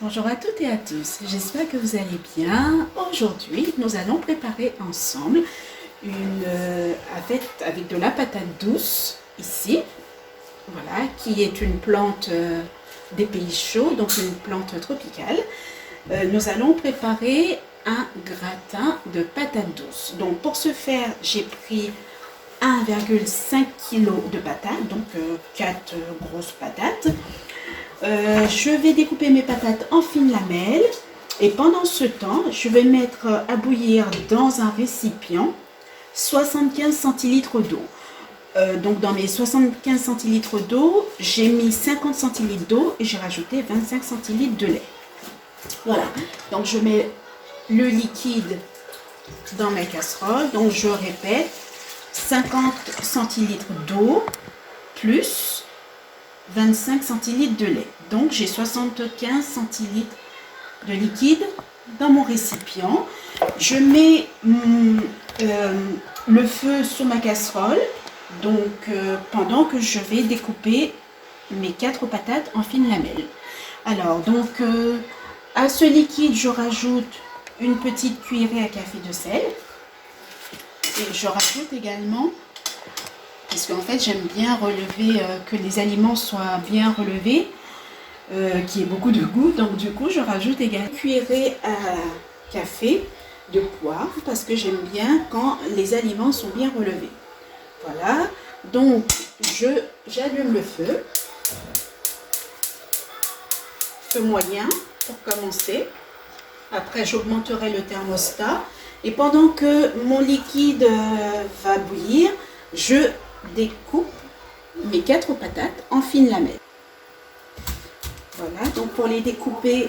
Bonjour à toutes et à tous, j'espère que vous allez bien. Aujourd'hui, nous allons préparer ensemble avec de la patate douce, ici, voilà, qui est une plante des pays chauds, donc une plante tropicale. Nous allons préparer un gratin de patates douces. Donc pour ce faire, j'ai pris 1,5 kg de patates, donc 4 grosses patates. Je vais découper mes patates en fines lamelles et pendant ce temps, je vais mettre à bouillir dans un récipient 75 centilitres d'eau. Donc dans mes 75 centilitres d'eau, j'ai mis 50 centilitres d'eau et j'ai rajouté 25 centilitres de lait. Voilà, donc je mets le liquide dans ma casserole. Donc je répète, 50 centilitres d'eau plus 25 centilitres de lait. Donc j'ai 75 centilitres de liquide dans mon récipient. Je mets le feu sur ma casserole pendant que je vais découper mes 4 patates en fines lamelles. Alors donc à ce liquide je rajoute une petite cuillerée à café de sel et je rajoute également, parce qu'en fait j'aime bien relever, que les aliments soient bien relevés, qu'il y ait beaucoup de goût, donc du coup je rajoute également une cuillerée à café de poivre, parce que j'aime bien quand les aliments sont bien relevés. Voilà, donc j'allume le feu moyen pour commencer. Après j'augmenterai le thermostat et pendant que mon liquide va bouillir, je découpe mes 4 patates en fines lamelles. Voilà, donc pour les découper,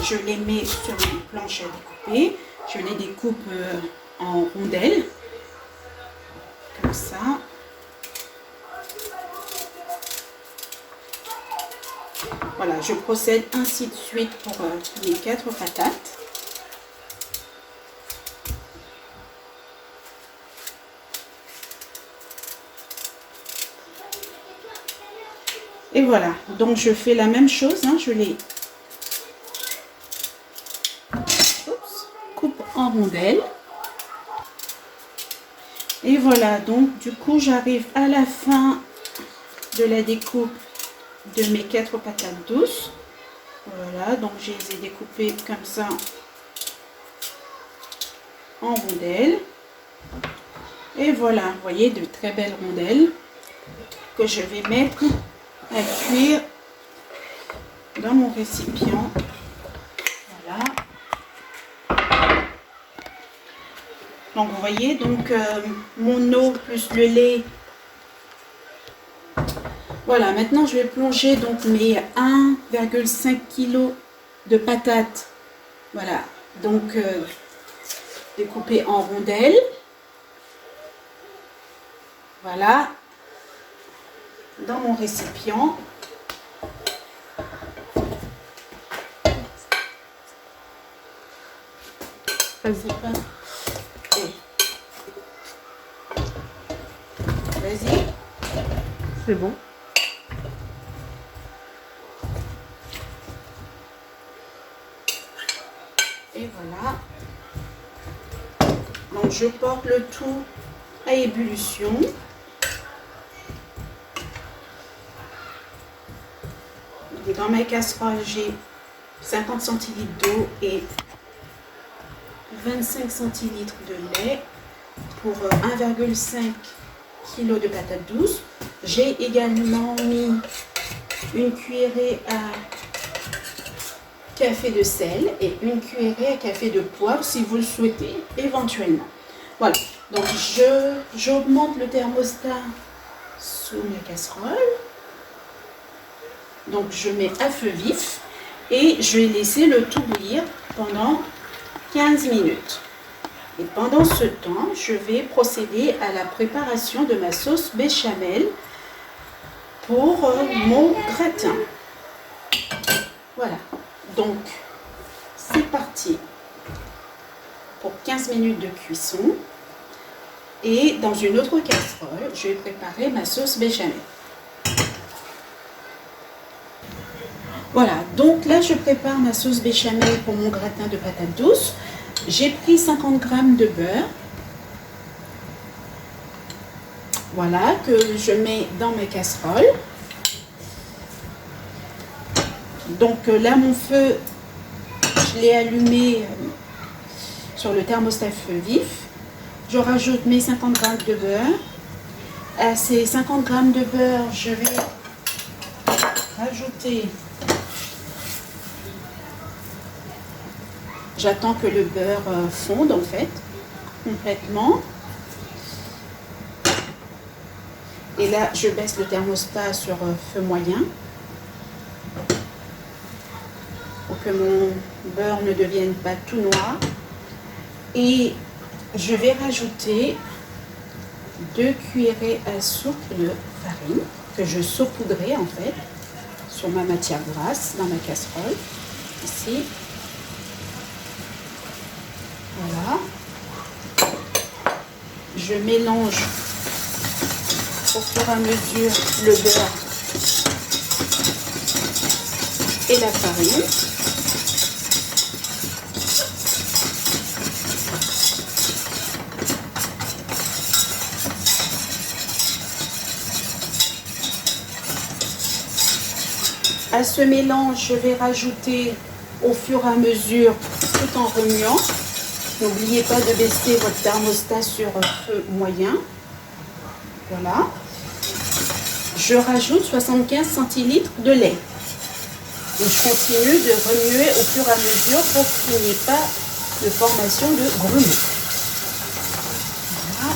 je les mets sur une planche à découper. Je les découpe en rondelles, comme ça. Voilà, je procède ainsi de suite pour les 4 patates. Et voilà, donc je fais la même chose, hein, je les coupe en rondelles. Et voilà, donc du coup j'arrive à la fin de la découpe de mes 4 patates douces. Voilà, donc je les ai découpées comme ça en rondelles. Et voilà, vous voyez, de très belles rondelles que je vais mettre à cuire dans mon récipient. Voilà. Donc vous voyez, donc mon eau plus le lait. Voilà, maintenant je vais plonger donc mes 1,5 kg de patates. Voilà, donc découpées en rondelles. Voilà, dans mon récipient. Vas-y, vas-y. C'est bon. Et voilà. Donc je porte le tout à ébullition. Et dans ma casserole, j'ai 50 centilitres d'eau et 25 centilitres de lait pour 1,5 kg de patates douces. J'ai également mis une cuillerée à café de sel et une cuillerée à café de poivre si vous le souhaitez éventuellement. Voilà, donc j'augmente le thermostat sous ma casserole. Donc je mets à feu vif et je vais laisser le tout bouillir pendant 15 minutes. Et pendant ce temps, je vais procéder à la préparation de ma sauce béchamel pour mon gratin. Voilà, donc c'est parti pour 15 minutes de cuisson. Et dans une autre casserole, je vais préparer ma sauce béchamel. Voilà, donc là je prépare ma sauce béchamel pour mon gratin de patates douces. J'ai pris 50 g de beurre. Voilà, que je mets dans ma casserole. Donc là mon feu, je l'ai allumé sur le thermostat feu vif. Je rajoute mes 50 g de beurre. À ces 50 g de beurre, je vais rajouter... J'attends que le beurre fonde en fait, complètement. Et là, je baisse le thermostat sur feu moyen pour que mon beurre ne devienne pas tout noir. Et je vais rajouter 2 cuillerées à soupe de farine que je saupoudrerai en fait sur ma matière grasse dans ma casserole, ici. Voilà. Je mélange au fur et à mesure le beurre et la farine. À ce mélange, je vais rajouter au fur et à mesure, tout en remuant. N'oubliez pas de baisser votre thermostat sur feu moyen. Voilà. Je rajoute 75 centilitres de lait. Et je continue de remuer au fur et à mesure pour qu'il n'y ait pas de formation de grumeaux. Voilà.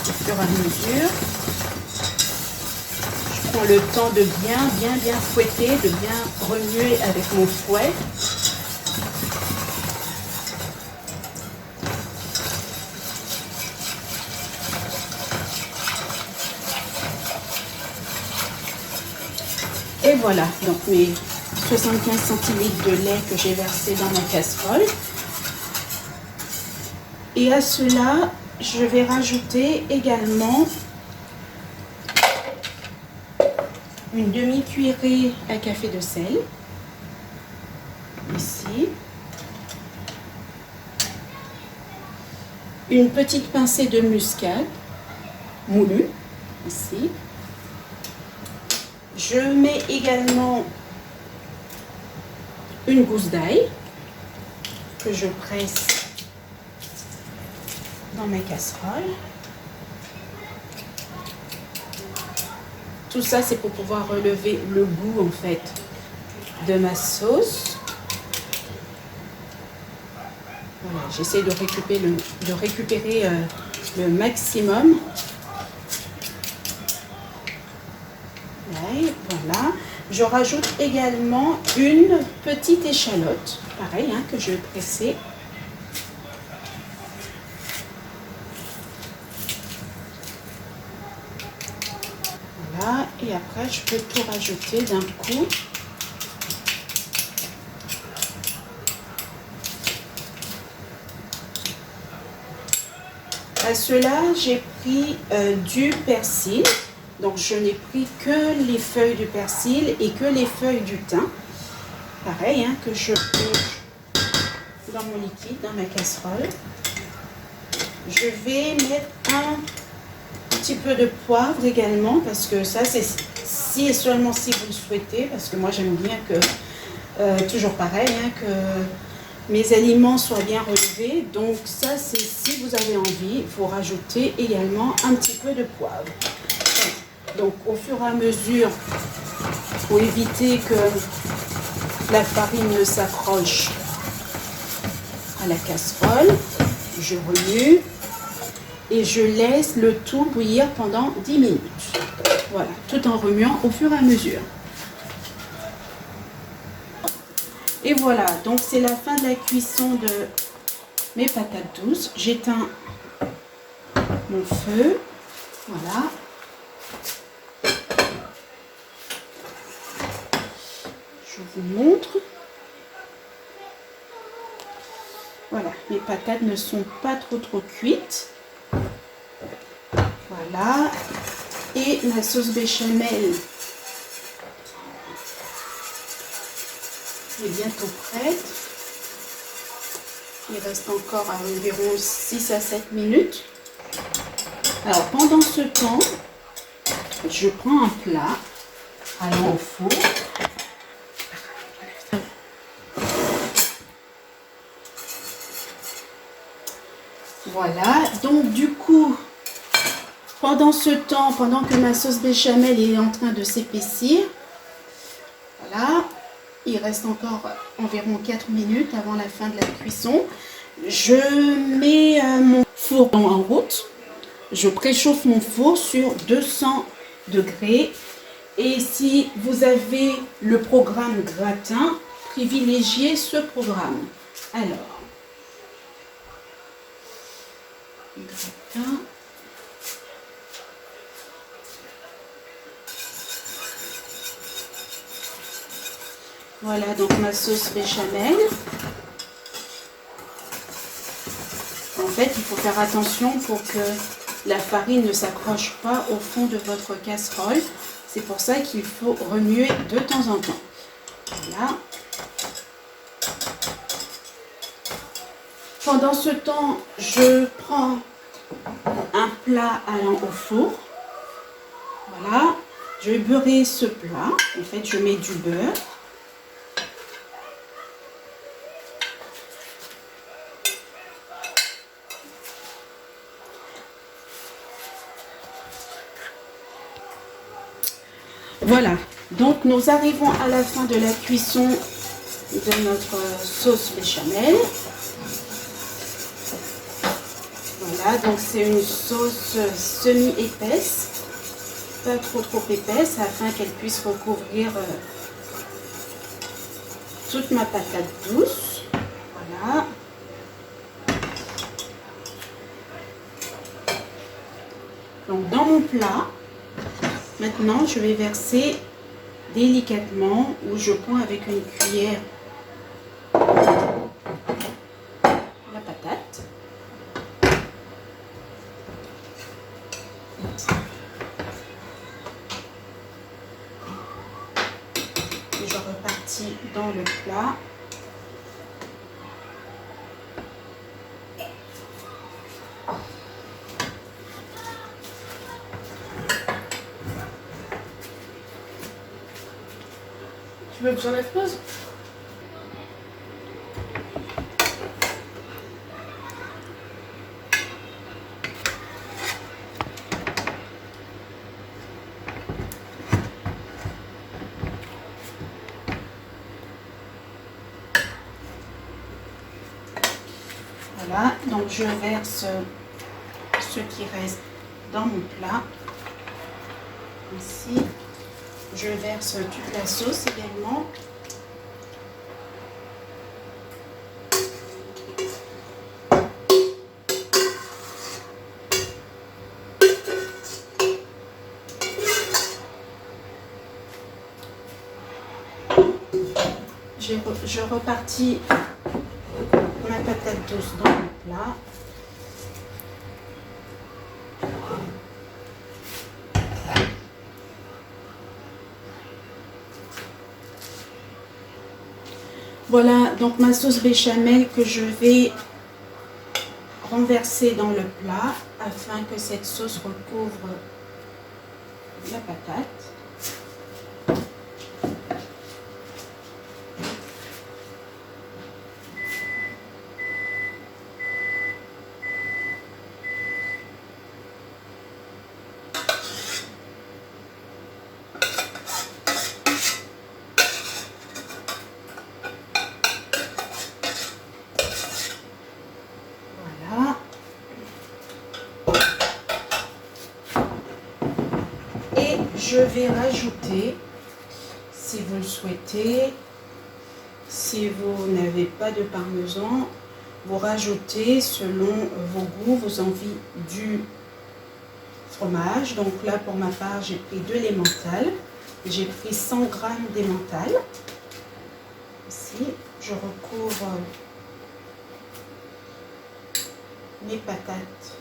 Au fur et à mesure. Je prends le temps de bien fouetter, de bien remuer avec mon fouet. Et voilà, donc mes 75 centilitres de lait que j'ai versé dans ma casserole. Et à cela, je vais rajouter également une demi-cuillerée à café de sel, ici. Une petite pincée de muscade moulue, ici. Je mets également une gousse d'ail que je presse dans ma casserole. Tout ça, c'est pour pouvoir relever le goût, en fait, de ma sauce. Voilà, j'essaie de récupérer le maximum. Voilà. Je rajoute également une petite échalote, pareil, hein, que je vais presser. Voilà, et après je peux tout rajouter d'un coup. À cela, j'ai pris du persil. Donc je n'ai pris que les feuilles du persil et que les feuilles du thym. Pareil, hein, que je plonge dans mon liquide, dans ma casserole. Je vais mettre un petit peu de poivre également, parce que ça c'est si et seulement si vous le souhaitez, parce que moi j'aime bien que, toujours pareil, hein, que mes aliments soient bien relevés. Donc ça c'est si vous avez envie, il faut rajouter également un petit peu de poivre. Donc au fur et à mesure, pour éviter que la farine ne s'accroche à la casserole, je remue et je laisse le tout bouillir pendant 10 minutes. Voilà, tout en remuant au fur et à mesure. Et voilà, donc c'est la fin de la cuisson de mes patates douces. J'éteins mon feu. Voilà. Je vous montre. Voilà, mes patates ne sont pas trop cuites. Voilà. Et ma sauce béchamel est bientôt prête. Il reste encore environ 6 à 7 minutes. Alors pendant ce temps, je prends un plat allant au four. Voilà, donc du coup, pendant ce temps, pendant que ma sauce béchamel est en train de s'épaissir, voilà, il reste encore environ 4 minutes avant la fin de la cuisson. Je mets mon four en route. Je préchauffe mon four sur 200 degrés. Et si vous avez le programme gratin, privilégiez ce programme. Alors, gratin. Voilà donc ma sauce béchamel. En fait, il faut faire attention pour que la farine ne s'accroche pas au fond de votre casserole. C'est pour ça qu'il faut remuer de temps en temps. Voilà. Pendant ce temps, je prends un plat allant au four. Voilà. Je vais beurrer ce plat. En fait, je mets du beurre. Voilà, donc nous arrivons à la fin de la cuisson de notre sauce béchamel. Voilà, donc c'est une sauce semi-épaisse, pas trop épaisse, afin qu'elle puisse recouvrir toute ma patate douce. Voilà. Donc dans mon plat, maintenant, je vais verser délicatement, ou je prends avec une cuillère la patate. Et je repartis dans le plat. Tu veux que j'enlève pause? Voilà, donc je verse ce qui reste dans mon plat. Ici, je verse toute la sauce également. Je repartis ma patate douce dans le plat. Voilà donc ma sauce béchamel que je vais renverser dans le plat afin que cette sauce recouvre la patate. Je vais rajouter, si vous le souhaitez, si vous n'avez pas de parmesan, vous rajoutez selon vos goûts, vos envies du fromage. Donc là, pour ma part, j'ai pris de l'emmental. J'ai pris 100 g d'emmental. Ici, je recouvre mes patates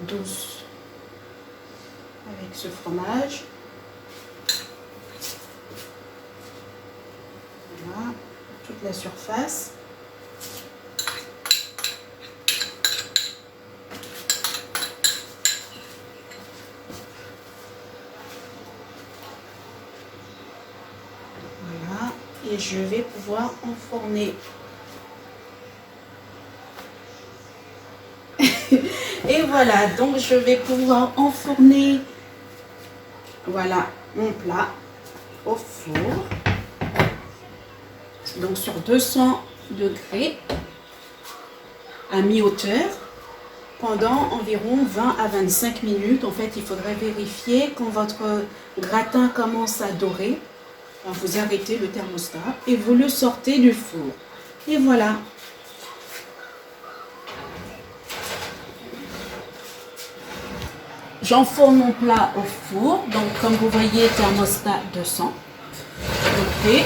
douces avec ce fromage. toute la surface. Voilà, et je vais pouvoir enfourner. Et voilà, donc je vais pouvoir enfourner, voilà, mon plat au four. Donc sur 200 degrés à mi-hauteur pendant environ 20 à 25 minutes. En fait, il faudrait vérifier quand votre gratin commence à dorer. Vous arrêtez le thermostat et vous le sortez du four. Et voilà. J'enfourne mon plat au four. Donc comme vous voyez, thermostat 200 degrés.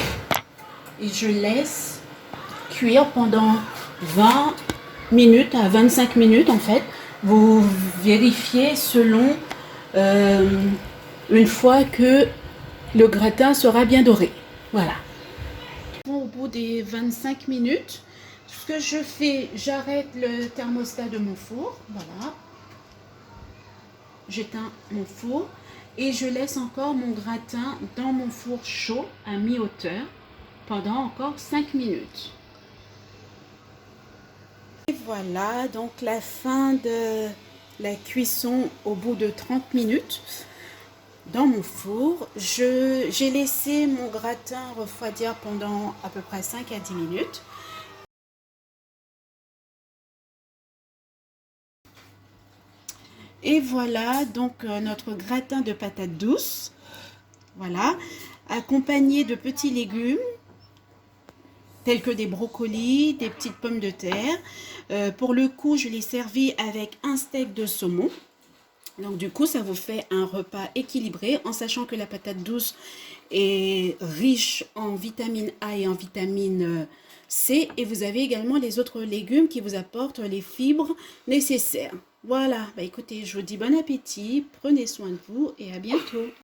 Et je laisse cuire pendant 20 minutes à 25 minutes en fait. Vous vérifiez selon une fois que le gratin sera bien doré. Voilà. Au bout des 25 minutes, ce que je fais, j'arrête le thermostat de mon four. Voilà. J'éteins mon four et je laisse encore mon gratin dans mon four chaud à mi-hauteur pendant encore 5 minutes. Et voilà donc la fin de la cuisson au bout de 30 minutes dans mon four. J'ai laissé mon gratin refroidir pendant à peu près 5 à 10 minutes. Et voilà donc notre gratin de patates douces. Voilà, accompagné de petits légumes tels que des brocolis, des petites pommes de terre. Pour le coup, je l'ai servi avec un steak de saumon. Donc du coup, ça vous fait un repas équilibré en sachant que la patate douce est riche en vitamine A et en vitamine C. Et vous avez également les autres légumes qui vous apportent les fibres nécessaires. Voilà, bah écoutez, je vous dis bon appétit, prenez soin de vous et à bientôt.